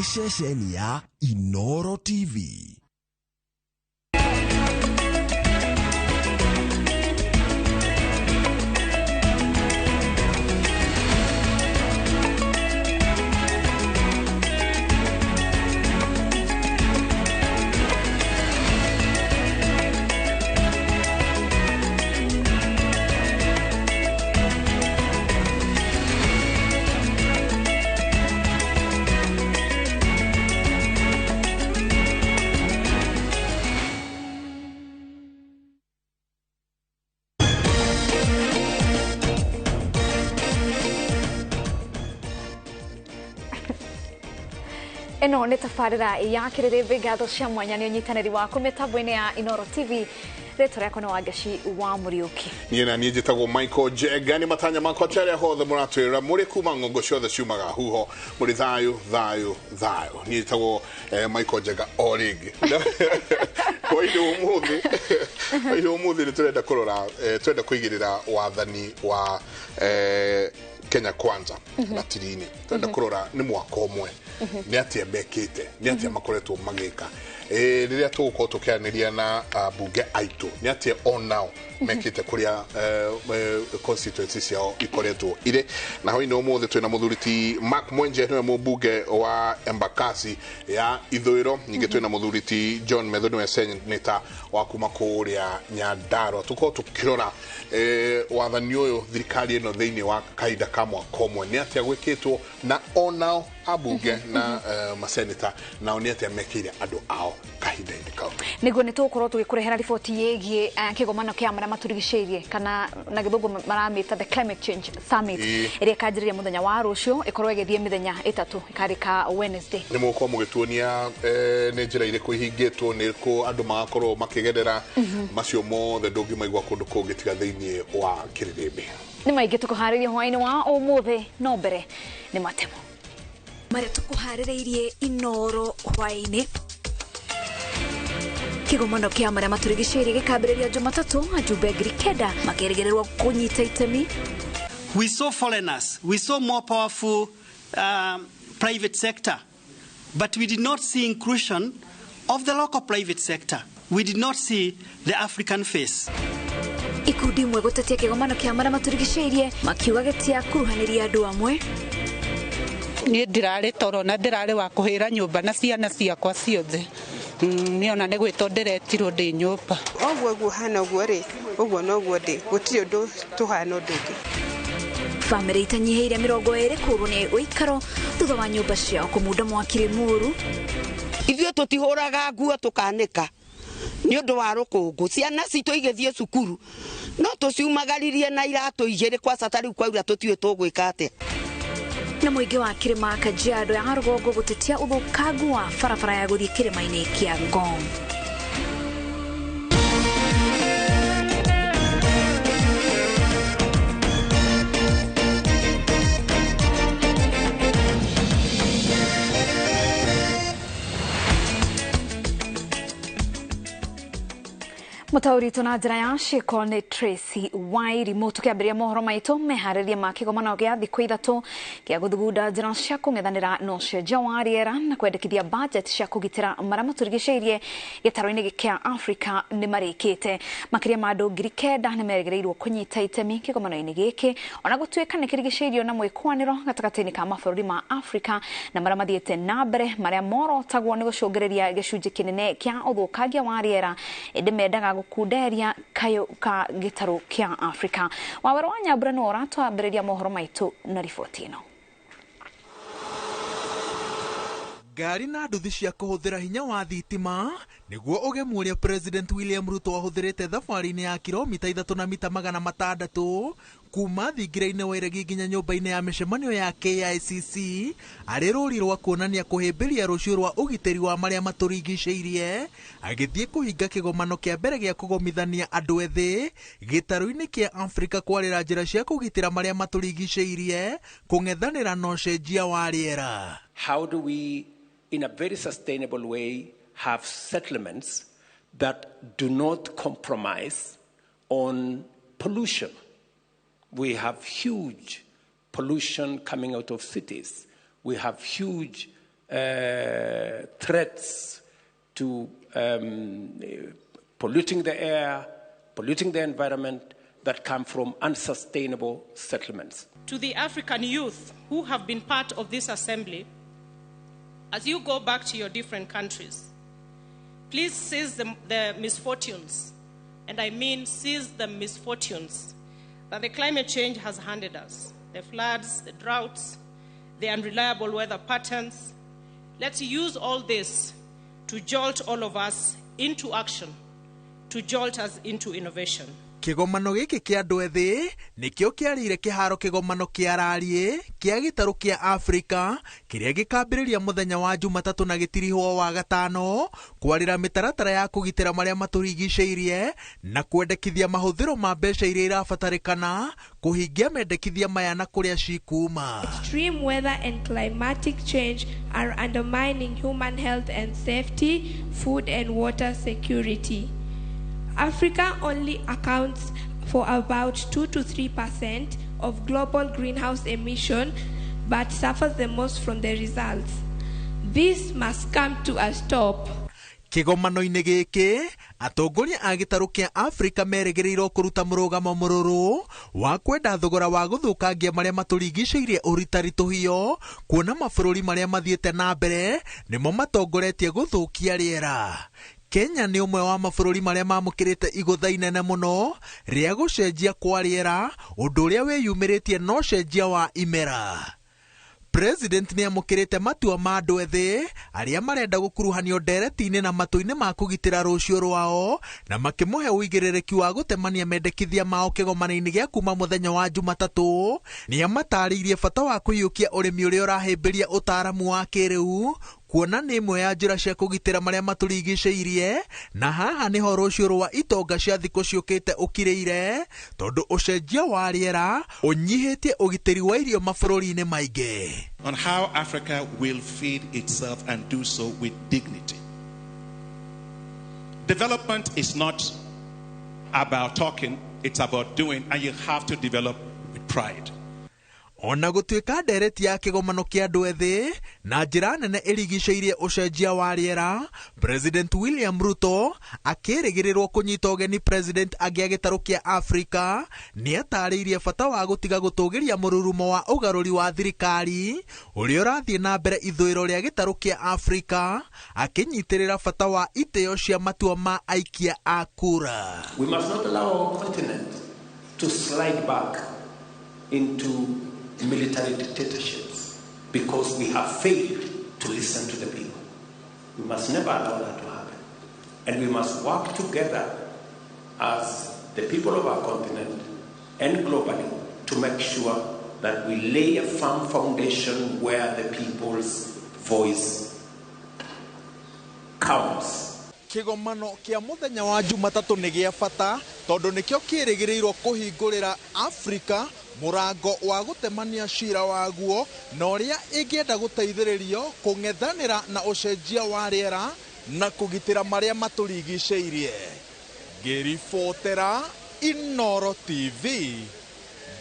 ni ceceni ya Inooro TV. Eno nĩ tabarĩra ya Kiririmbi ngatho cia mwanya nĩ ũnyitanĩri waku mĩtambo-inĩ ya Inooro TV. Rĩtwa rĩakwa nĩ Wangeci wa Mũriũki. Niĩ na niĩ njĩtagwo Michael Jenga. Nĩ matanya makwa tarĩa hothe mũratwĩra mũrĩ kuma ng'ongo ciothe ciumaga huho mũrĩ thayũ. Niĩ njĩtagwo Michael Jenga o rĩngĩ. Kwa indo ũmũthĩ nĩ tũrenda kũrora tũrenda kũigĩrĩra wathani wa Kenya Kwanza ratiri-inĩ. Tũrenda kũrora nĩ mwaka ũmwe nĩ atĩa bekĩte nĩ atĩa makoretwo magĩka rĩrĩa tũgũkorwo tũkĩaranĩria na bunge aitũ nĩ atĩa on now mekĩte kũrĩa constituency ciao ikoretwo irĩ na hoine ũmũthĩ twĩna mũthuriti Mark Mwenje nĩwe mũmbunge wa Embakasi ya ithũĩro ningĩ twĩna mũthuriti John Methu nĩwe seneta wa kuma kũrĩa Nyandarua tũkorwo tũkĩrora wathani ũyũ thirikari ĩno thĩinĩ wa kahinda ka mwaka ũmwe nĩ atĩa gwĩkĩtwo na on now abunge na maseneta nao nĩ atĩa mekĩire andũ ao kahinda-inĩ kau nĩguo nĩ tũgũkorwo tũgĩkũrehera riboti yĩgiĩ kĩgomano kĩa marĩa matũrigicĩirie kana na gĩthũngũ maramĩta the climate change summit ĩrĩa ĩkanjĩrĩria mũthenya wa rũciũ ĩkorwo ĩgĩthiĩ mĩthenya ĩtatũ ĩkarĩka Wednesday nĩ mũgũkorwo mũgĩtuonia nĩ njĩra irĩkũ ihingĩtwo nĩ kũ andũ magakorwo makĩgerera macio mothe ndũngĩmaigua kũndũ kũngĩ tiga thĩinĩ wa Kiririmbi nĩ maingĩ tũkũharĩria hwaĩ-inĩ wa ũmũthĩ no mbere nĩ matemo marĩa tũkũharĩrĩirie Inooro hwaĩ-inĩ kĩgomano kĩa marĩa matũrigicĩirie gĩkambĩrĩria Jumatatũ ajumbe ngiri kenda makĩrĩgĩrĩrwo kũnyita itemi. We saw foreigners, we saw more powerful private sector, but we did not see inclusion of the local private sector. We did not see the African face. Ikundi imwe gũtetia kĩgomano kĩa marĩa matũrigicĩirie makiuga gĩtiakuruhanĩria andũ amwe. Niĩ ndirarĩ toro na ndirarĩ wa kũhĩra nyũmba na ciana ciakwa ciothe niona nĩ gwĩtwo ndĩretirwo ndĩ nyũmba ũguo hana ũguo rĩ ũguo noguo ndĩ gũtirĩ ũndũ tũhana ũndũ ũngĩ bamĩrĩ itanyihĩire 20 kũrwo nĩ ũikaro thutha wa nyũmba ciao kũmunda mwaki Limuru. Ithuĩ tũtihũraga nguo tũkanĩka nĩ ũndũ wa rũkũngũ ciana citũ igĩthiĩ cukuru no tũciumagaririe na iratũ igĩrĩ kwa sata rĩu kwaura tũtiũĩ tũgwĩka atĩa na mũingĩ wa Kĩrĩma Kajiado ya rũgongo gũtetia ũthũkangu wa barabara ya gũthiĩ kĩrĩma-inĩ kĩa Ngong. Mutaurito na njĩra ya ciĩko nĩ Tracy Wairimu tũkĩambĩrĩria mohoro maitũ meharĩria ma kĩgomano gĩa thikũ ithatũ gĩa gũthugunda njĩra cia kũng'ethanĩra na ũcenjia wa rĩera na kwendekithia budget cia kũgitĩra marĩa matũrigicĩirie gĩtarũ-inĩ kĩa Africa nĩ marĩkĩte. Makĩria ma andũ 9,000 nĩ merĩgĩrĩirwo kũnyita itemi kĩgomano-inĩ gĩkĩ ona gũtuĩka nĩ kĩrigicĩirio na mwĩkwanĩro gatagatĩ-inĩ ka mabũrũri ma Africa na marĩa mathiĩte na mbere marĩa morotagwo nĩ gũcũngĩrĩria gĩcunjĩ kĩnene kĩa ũthũkangia wa rĩera ĩndĩ mendaga kuderia kayo ka gĩtarũ kĩa Africa. Wawero wa Nyambura no ũratwambĩrĩria mohoro maitũ na riboti ĩno. Ngari na nduthi cia kũhũthĩra hinya wa thitima nĩguo ũgemu ũrĩa President William Ruto ahũthĩrĩte thabarĩ-inĩ ya kilomita 3 na mita 600 kuma thingira-inĩ wa Iregi nginya nyũmba-inĩ ya mĩcemanio ya KICC arĩ rũri rwa kuonania kũhĩmbĩria rũciũ rwa ũgitĩri wa marĩa matũrigicĩirie agĩthiĩ kũhinga kĩgomano kĩa mbere gĩa kũgomithania andũ ethĩ gĩtarũ-inĩ kĩa Africa kwarĩra njĩra cia kũgitĩra marĩa matũrigicĩirie kũng'ethanĩra na ũcenjia wa rĩera. How do we in a very sustainable way have settlements that do not compromise on pollution? We have huge pollution coming out of cities. We have huge threats to polluting the air, polluting the environment that come from unsustainable settlements. To the African youth who have been part of this assembly, as you go back to your different countries, please seize the misfortunes, and I mean seize the misfortunes that the climate change has handed us. The floods, the droughts, the unreliable weather patterns. Let's use all this to jolt all of us into action, to jolt us into innovation. Kigomano giki kia andu ethi nikio kiarire kiharo kigomano kia Rariĩ kia gitaru kia Afrika kiria gikambiriria muthenya wa Jumatatu na gitiriho wa gatano kwarira mitaratara ya kugitira maria maturigiceirie na kwendekithia mahuthiro ma mbeca iria irabatarikana kuhingia mendekithia maya na kuria cikuma. Extreme weather and climatic change are undermining human health and safety, food and water security. Africa only accounts for about 2 to 3% of global greenhouse emission, but suffers the most from the results. This must come to a stop. Kigomano-inĩ gĩkĩ atongoria a gĩtarũ kĩa Afrika merĩgĩrĩirwo kũruta mũrũgamo mũrũrũ wa kwenda thogora wa gũthũkangia marĩa matũrigicĩirie ũritaritũhio kuona mabũrũri marĩa mathiĩte na mbere nĩmo matongoretie gũthũkia rĩera. Kenya nĩ ũmwe wa mabũrũri marĩa mamũkĩrĩte igũtha inene mũno rĩa gũcenjia kwa rĩera ũndũ ũrĩa wĩyumĩrĩtie no cenjia wa imera. President nĩ amũkĩrĩte matua ma andũ ethĩ arĩa marenda gũkuruhanio ndereti-inĩ na matũ-inĩ ma kũgitĩra rũciũ rwao na makĩmũhe ũigĩrĩrĩki wa gũtemania mendekithia mao kĩgomano-inĩ gĩa kuma mũthenya wa Jumatatũ. Nĩ amatarĩirie bata wa kũiyũkia ũrĩmi ũrĩa ũrahĩmbĩria ũtaaramu wa kĩrĩu kuona nĩ ĩmwe ya njĩra cia kũgitĩra marĩa matũrigicĩirie na haha nĩho rũciũ rwa itonga cia thikũ ciũkĩte ũkirĩire tondũ ũcenjia wa rĩera ũnyihĩtie ũgitĩri wa irio mabũrũri-inĩ maingĩ. On how Africa will feed itself and do so with dignity. Development is not about talking, it's about doing, and you have to develop with pride. Ona gũtuĩka ndereti ya kĩgomano kĩa andũ ethĩ na njĩra nene ĩrigicĩirie ũcenjia wa rĩera, President William Ruto akĩrĩgĩrĩrwo kũnyita ũgeni president angĩ a gĩtarũ kĩa Afrika nĩ atarĩirie bata wa gũtiga gũtũgĩria mũrurumo wa ũgarũri wa thirikari ũrĩa ũrathiĩ na mbere ithũĩro rĩa gĩtarũ kĩa Afrika akĩnyitĩrĩra bata wa itĩo cia matua ma aikia a kura. We must not allow our continent to slide back into military dictatorships because we have failed to listen to the people. We must never allow that to happen. And we must work together as the people of our continent and globally to make sure that we lay a firm foundation where the people's voice counts. Kĩgomano kĩa mũthenya wa Jumatatũ nĩ gĩa bata tondũ nĩkĩo kĩrĩgĩrĩirwo kũhingũrĩra Afrika mũrango wa gũtemania cira waguo na ũrĩa ĩngĩenda gũteithĩrĩrio kũng'ethanĩra na ũcenjia wa rĩera na kũgitĩra marĩa matũrigicĩirie. Ngĩribotera Inooro TV,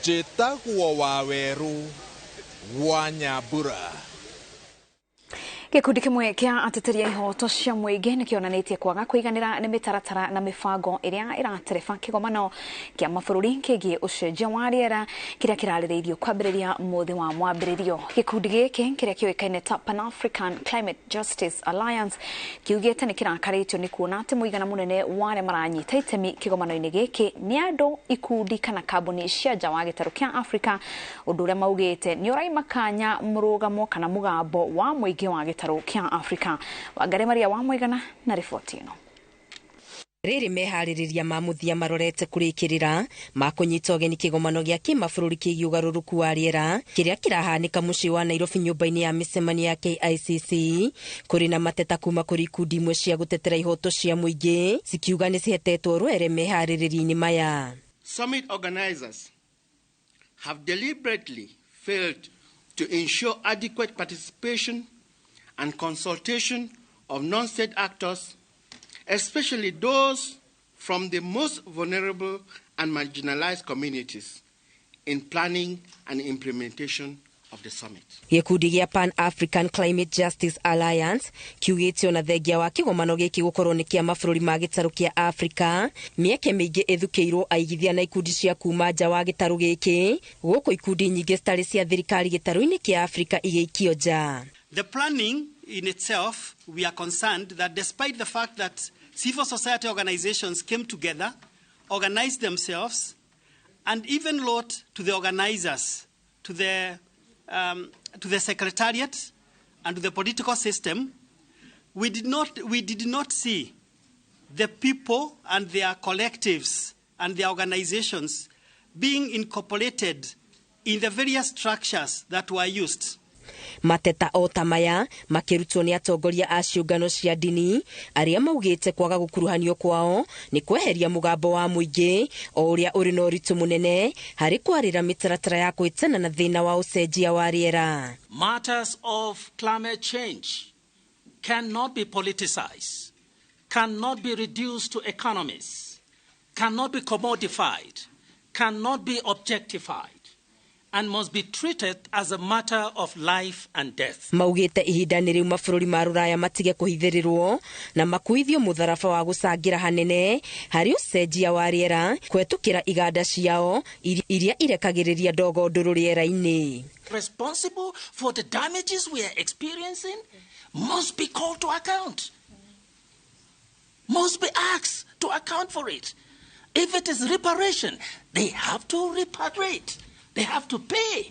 njĩtagwo Waweru wa Nyambura. Gikundi kimwe kia ateteria ihoto cia muingi nikionanitie kwaga kwiganira ni mitaratara na mibango iria iratereba kigomano kia mabũrũri kigie ucenjia wa rĩera kiria kirarĩrĩirio kwambĩrĩria muthi wa mwambĩrĩrio. Gikundi giki kiria kĩoĩkaine ta Pan African Climate Justice Alliance kiugĩte ni kirakarĩtio ni kuona atĩ mũigana mũnene wa arĩa maranyita itemi kigomano-inĩ giki ni andũ, ikundi kana kambuni cia nja wa gĩtarũ kia Afrika, ũndũ ũrĩa maugĩte ni ũraimakanya mũrũgamo kana mũgambo wa mũingĩ wa gĩtarũ kia Afrika. Wangari Maria wa Mwigana na riboti ĩno. Rĩrĩ meharĩrĩria ma mũthia marorete kũrĩkĩrĩra ma kũnyita ũgeni kĩgomano gĩa kĩmabũrũri kĩgiĩ ũgarũrũku wa rĩera kĩrĩa kĩrahanĩka mũciĩ wa Nairobi nyũmba-inĩ ya mĩcemanio ya KICC. Kũrĩ na mateta kuma kũrĩ ikundi imwe cia gũtetera ihoto cia mũingĩ cikiuga nĩ cihetetwo rwere meharĩrĩria-inĩ maya. Summit organizers have deliberately failed to ensure adequate participation and consultation of non-state actors, especially those from the most vulnerable and marginalized communities, in planning and implementation of the summit. Gikundi gia Pan African Climate Justice Alliance kiugite ona thengia wa kigomano giki gukorwo ni kia mabũrũri ma gĩtarũ kia Africa mieke mĩingĩ ĩthukiirwo aigithia na ikundi cia kuma nja wa gĩtarũ gĩkĩ gũkũ ikundi nyingĩ citarĩ cia thirikari gĩtarũ-inĩ kia Africa igĩikio nja. The planning in itself, we are concerned that despite the fact that civil society organizations came together, organized themselves, and even wrote to the organizers, to the secretariat and to the political system, we did not see the people and their collectives and their organizations being incorporated in the various structures that were used. Mateta o tamaya makirutwo ni atongoria a ciũngano cia ndini aria maugite kwaga gukuruhanio kwao ni kweheria mugambo wa muingi o uria uri no ritu munene hari kwarira mitaratara ya kwitana na thina wa ucenjia wa riera. Matters of climate change cannot be politicized, cannot be reduced to economics, cannot be commodified, cannot be objectified, and must be treated as a matter of life and death. Maugite ihinda ni riu mabũrũri ma rũraya matige kuhithirirwo na makuithio mutharaba wa gucangira hanene hari ucenjia wa riera kwetukira iganda ciao iria irekagiriria ndogo ndũrũ riera-inĩ. Responsible for the damages we are experiencing must be called to account, must be asked to account for it. If it is reparation, they have to reparate. They have to pay.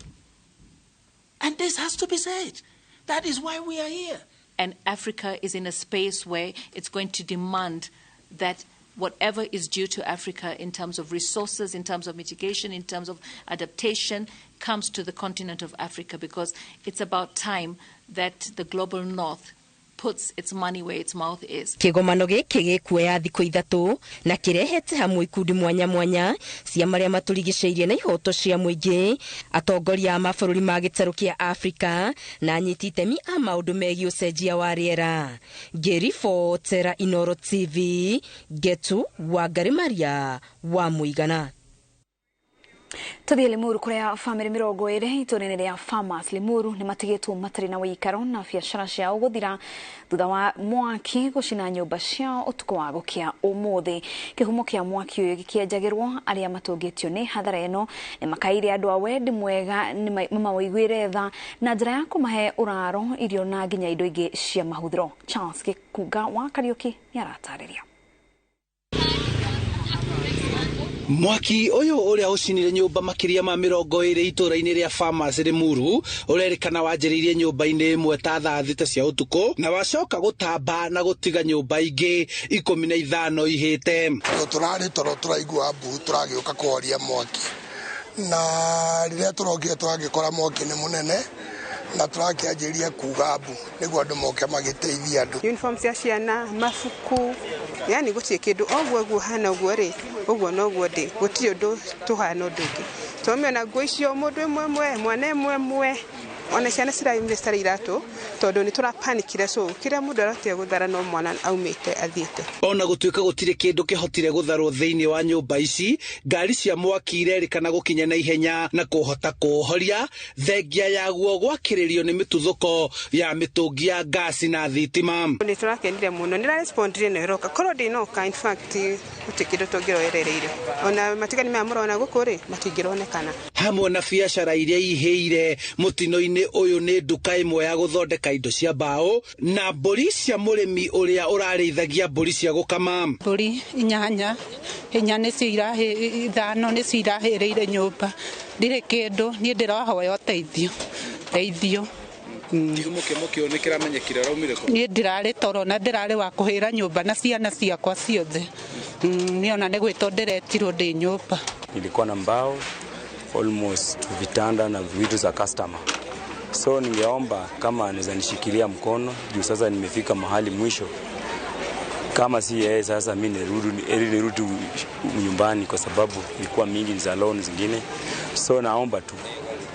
And this has to be said. That is why we are here. And Africa is in a space where it's going to demand that whatever is due to Africa in terms of resources, in terms of mitigation, in terms of adaptation, comes to the continent of Africa, because it's about time that the global north puts its money where its mouth is. Kigomano giki gikuoya thikũ ithatũ na kirehete hamwe ikundi mwanya mwanya cia maria maturigicĩirie na ihoto cia muingi, atongoria a mabũrũri ma gĩtarũ kia Africa na anyiti itemi a maũndũ megiĩ ũcenjia wa rĩera. Ngĩribotera Inooro TV, Getu Wangari Maria wa Mũigana. Tuthie Limuru kuria family 20 itorene ria farmers Limuru ni matigitwo matari na wikaro na biashara ciao guthira thutha wa mwaki gucina nyumba ciao utuko wa gukia umuthi. Kihumo kia mwaki uyu gikienjagirwo aria matungitio ni hathara eno ni makaire andu a wendi mwega ni mamawaiguire tha na njira ya kumahe uraro irio na nginya indo ingi cia mahuthiro. Charles Gikuga wa Kariuki ni aratariria. Mwaki uyu uria ucinire nyumba makiria ma 20 itura-ini ria farmers Limuru urerikana wanjiririe nyumba-ini imwe ta thaa 6 cia utuku na wacoka gutamba na gutiga nyumba ingi 15 ihite. Turari toro turaigua mbu turagioka kwaria mwaki na riria turogire turagikora mwaki ni munene na turakianjiria kuga mbu niguo andu moke magiteithia andu. Uniform cia ciana, mafuku, yani gutie kindu ogwo hana ogwo ri ogwo no gwo ndi gutie undu tuhana undu ngi tomiona ngui cio mundu imwe mwana imwe ona ciana cirayumire iratu tondu ni turapanikire so kiria mundu aratia guthara no mwana aumite athiete. Ona gutuika gutire kindu kihotire gutharwo thiini wa nyumba ici, ngari cia mwaki irerikana gukinya na ihenya na kuhota kuhoria thengia yaguo gwakiririo ni mituthuko ya mitungi ya gasi na thitima. Ni turakenire muno ni respondire ne roka koro dinoka in fact utikido togiro erereire ona matigani mamurona gukuri matigironekana hamwe na biashara iria iheire mutino-ini uyu ni nduka imwe ya guthondeka indo cia mbao na mburi cia murimi uria urarithagia mburi cia gukama. Mburi inyanya ni cia ithano ni cia irahireire nyumba ndire kindu ni ndirahoya uteithio Kihumo kio ni kiramenyekire raumire ko ni ndirari toro na ndirari wa kuhira nyumba na ciana ciakwa ciothe niona ni gwito ndiretirwo ndi nyumba. Nilikuwa na mbao almost vitanda na vitu za customer, so ningeomba kama anaweza nishikilia mkono juu sasa nimefika mahali mwisho. Kama si yeye sasa mimi nirudi nyumbani kwa sababu ilikuwa mingi za loan zingine, so naomba tu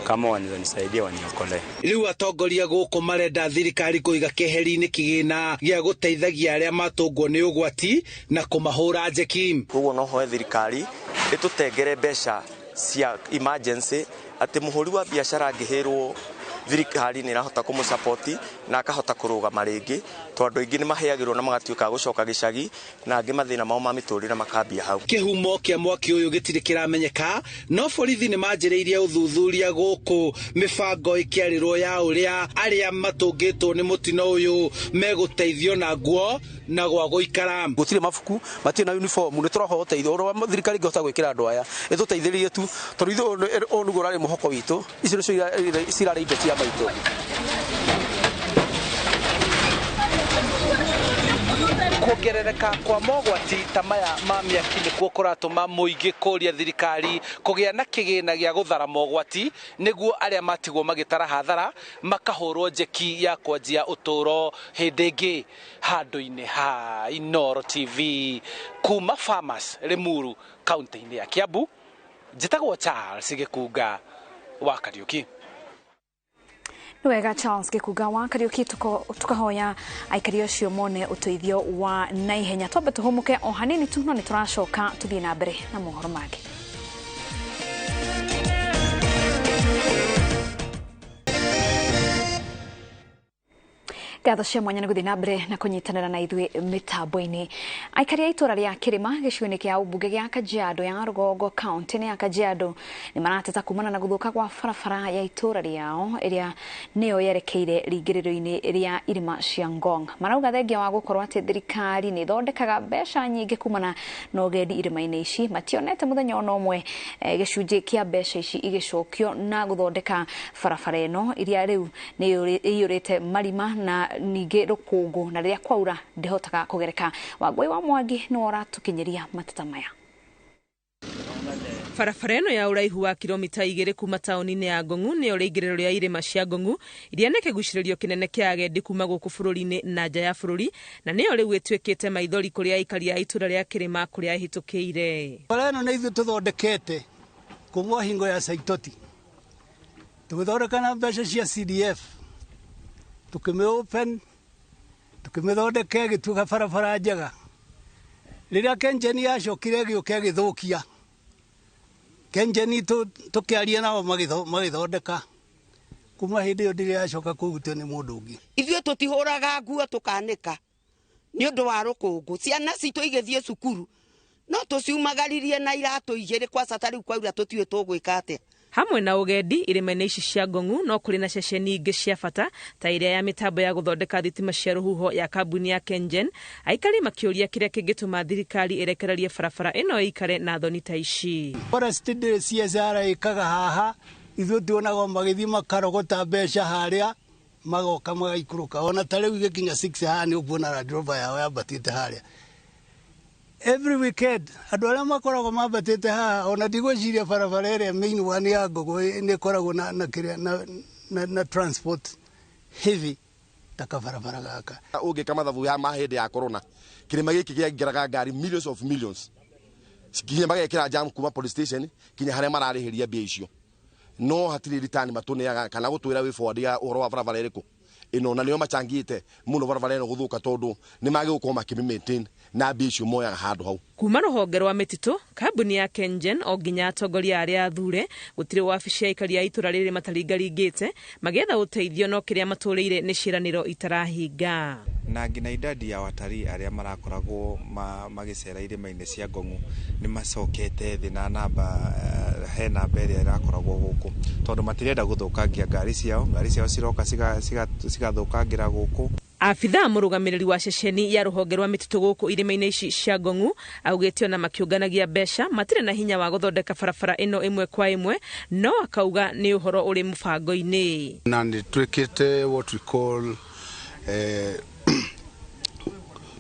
kama wanaweza nisaidia waniokolee. Riu atongoria guku marenda thirikari kuiga keheri-ini kigina gia guteithagia aria matungwo ni ugwati na kumahura njeki. Koguo no hoe thirikari itutengere mbeca cia emergency ati muhuri wa biashara angihirwo thirikari nĩ ĩrahota kũmũsapoti na akahota kũrũgama rĩngĩ tondũ aingĩ nĩ maheagĩrwo na magatuĩka gũcoka gĩcagi na angĩ mathĩna mao ma mĩtũrĩre makambia hau. Kĩhumo kĩa mwaki ũyũ gĩtirĩ kĩramenyeka, no borithi nĩ manjĩrĩirie ũthuthuria gũkũ mĩbango ĩkĩarĩrwo ya ũrĩa arĩa matũngĩtwo nĩ mũtino ũyũ megũteithio na nguo na gwa gũikara. Gũtirĩ mabuku, matirĩ na uniform, nĩ tũroho ũteithio ũrĩa thirikari ĩngĩhota gwĩkĩra andũ aya ĩtũteithĩrĩrie tu tondũ ithuĩ nĩguo ũrarĩ mũhoko witũ, icio nĩcio cirarĩ indo cia maitũ. Kuongerereka kwa mogwati ta maya ma mĩaki nĩkuo kũratũma mũingĩ kũria thirikari kũgĩa na kĩgĩna gĩa gũthara mogwati nĩguo arĩa matigwo magĩtara hathara makahũrwo njeki ya kwanjia ũtũro hĩndĩ ĩngĩ. Handũ-inĩ ha Inooro TV kuma Farmers Limuru kaunti-inĩ ya Kiambu, njĩtagwo Charles Gĩkunga wa Kariũki. Wega Charles Gĩkunga wa Kariũki, tukahoya aikari acio mone ũteithio wa naihenya. Twambe tũhũmũke o hanini tu no nĩ tũracoka tũthiĩ na mbere na mohoro mangĩ. Gatho cia mwanya nĩ gũthiĩ na mbere na kũnyitanĩra na ithuĩ mĩtambo-inĩ. Aikari a itũra rĩa Kĩrĩma gĩcigo-inĩ kĩa ũmbunge gĩa Kajiado ya Rũgongo kaunti-inĩ ya Kajiado nĩ marateta kumana na gũthũka gwa barabara ya itũra rĩao ĩrĩa nĩyo yerekeire rĩingĩrĩro-inĩ rĩa irĩma cia Ngong. Marauga thengia wa gũkorwo atĩ thirikari nĩ ĩthondekaga mbeca nyingĩ kumana na ũgendi irĩma-inĩ ici, mationete mũthenya ona ũmwe gĩcunjĩ kĩa mbeca ici igĩcokio na gũthondeka barabara ĩno ĩrĩa rĩu nĩ ĩiyũrĩte marima na ningĩ rũkũngũ na rĩrĩa kwaura ndĩhotaga kũgereka. Wangũi wa Mwangi nĩwe ũratũkinyĩria mateta maya. Barabara ĩno ya ũraihu wa kilomita 2 kuma taũni-inĩ ya Ngong nĩyo rĩingĩrĩro rĩa irĩma cia Ngong iria nĩ kĩgucĩrĩrio kĩnene kĩa agendi kuma gũkũ bũrũri-inĩ na nja ya bũrũri, na nĩyo rĩu ĩtuĩkĩte maithori kũrĩ aikari a itũra rĩa Kĩrĩma kũrĩa hĩtũkĩire. Barabara ĩno nĩ ithuĩ tũthondekete kuma hingo ya Saitoti, tũgĩthondeka na mbeca cia CDF, tukĩmĩopen, tukĩmĩthondeka ĩgĩtuĩka barabara njega. Rĩrĩa Kenjeni yacokire gĩũke gĩthũkia, Kenjeni tũkĩaria nao magĩthondeka. Kuma hĩndĩ ĩyo ndĩrĩ yacoka kũhutio nĩ mũndũ ũngĩ. Ithuĩ tũtihũraga nguo tũkanĩka nĩ ũndũ wa rũkũngũ. Ciana citũ igĩthiĩ cukuru no tũciumagaririe na iratũ igĩrĩ kwa sata rĩu kwaura tũtiũĩ tũgwĩka atĩa. Hamwe na ũgendi irĩma-inĩ ici cia Ngong no kũrĩ na ceceni ingĩ cia bata ta iria ya mĩtambo ya gũthondeka thitima cia rũhuho ya kambuni ya Kengen. Aikari makĩũria kĩrĩa kĩngĩtũma thirikari ĩrekererie barabara ĩno ĩikare na thoni ta ici. Forest CSR ĩkaga haha, ithuĩ tuonaga magĩthiĩ makarogota mbeca harĩa magoka magaikũrũka. Ona ta rĩu igĩkinya 6 haha nĩ ũkuona Land Rover yao yambatĩte harĩa. Every weekend andũ arĩa makoragwo mambatĩte haha, ona ndigwĩciria barabara ĩrĩa main one ya Ngong nĩ ĩkoragwo na transport heavy ta kabarabara gaka. Ũngĩka mathabu ya mahĩndĩ ya corona, kĩrĩma gĩkĩ gĩaingĩraga ngari millions of millions, kinya magekĩra jam kuma police station kinya harĩa mararĩhĩria mbia icio, no hatirĩ return matũneaga kana gũtwĩra way forward ya ũhoro wa barabara ĩrĩkũ ĩno, na nĩo machangĩte mũno barabara ĩno gũthũka tondũ nĩ magĩgũkorwo makĩmĩmaintain na mbia icio moyaga handũ hau. Kuma rũhonge rwa mĩtitũ, kambuni ya Kengen o nginya atongoria arĩa athure, gũtirĩ wabici ya aikari a itũra rĩrĩ mataringaringĩte magĩetha ũteithio, no kĩrĩa matũrĩire nĩ ciĩranĩro itarahinga. Na nginya idadi ya watarii arĩa marakoragwo magĩcera irĩma-inĩ cia Ngong nĩ macokete thĩ na namba he namba ĩrĩa ĩrakoragwo gũkũ tondũ matirenda gũthũkangia ngari ciao ciroka cigathũkangĩra gũkũ. Abitha mũrũgamĩrĩri wa ceceni ya rũhonge rwa mĩtitũ gũkũ irĩma-inĩ ici cia Ngong augĩte ona makĩũnganagia mbeca matirĩ na hinya wa gũthondeka barabara ĩno ĩmwe kwa ĩmwe, no akauga nĩ ũhoro ũrĩ mũbango-inĩ. Na nĩ twĩkĩte what we call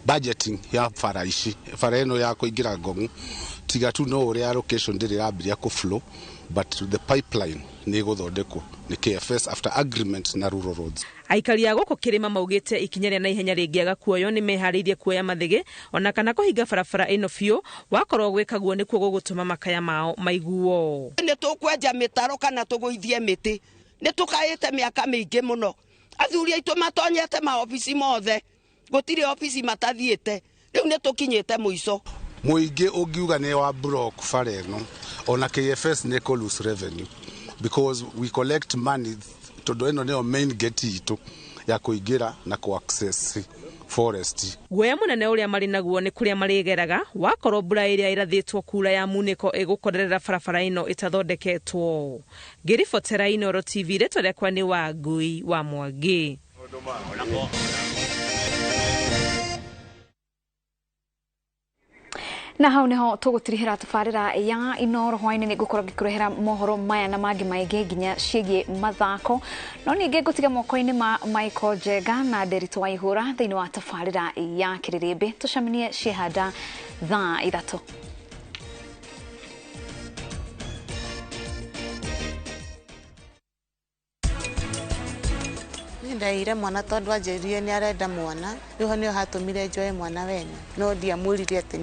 budgeting ya bara ici. Bara ĩno ya kũingĩra Ngong tiga tu no ũrĩa location ndĩrĩ yambĩrĩria kũflow, but the pipeline nĩ gũthondekwo nĩ KFS after agreement na rural roads. Aikari a gũkũ Kĩrĩma maugĩte ikinya rĩa naihenya rĩngĩaga kuoyo nĩ meharĩirie kuoya mathĩgĩ ona kana kũhinga barabara ĩno biũ, wakorwo gwĩkaguo nĩkuo gũgũtũma makaya mao maiguo. Nĩ tũkwenja mĩtaro kana tũgũithie mĩtĩ, nĩ tũkaĩte mĩaka mĩingĩ mũno. Athuri aitũ matonyete maobici mothe, gũtirĩ obici matathiĩte, rĩu nĩ tũkinyĩte mũico. Mũingĩ ũngiuga nĩ wa block bara ĩno, ona KFS nĩ lose revenue because we collect money tondu ino nio main gate itu ya kuingira na ku access forest. Guoya munene uria mari naguo ni kuria marigeraga wakorwo mbura iria irathitwo kura ya muniko igukorerera barabara ino itathondeketwo. Ngiribotera Inooro TV reto rekwa ni Wangui wa Mwangi. Na hau niho tugutirihira tabarira ya Inooro hwaini ni gukorwo ngikuruhera mohoro maya na mangi maingi nginya ciigie mathako no ningi ngutiga moko-ini ma Michael Jega na Derito Waihura thiini wa tabarira ya Kiririmbi tucaminie cihanda thaa 3. Ndaire mwana tondu anjirie ni arenda mwana riho ni hatumire njoe mwana wene no ndiamwirire ati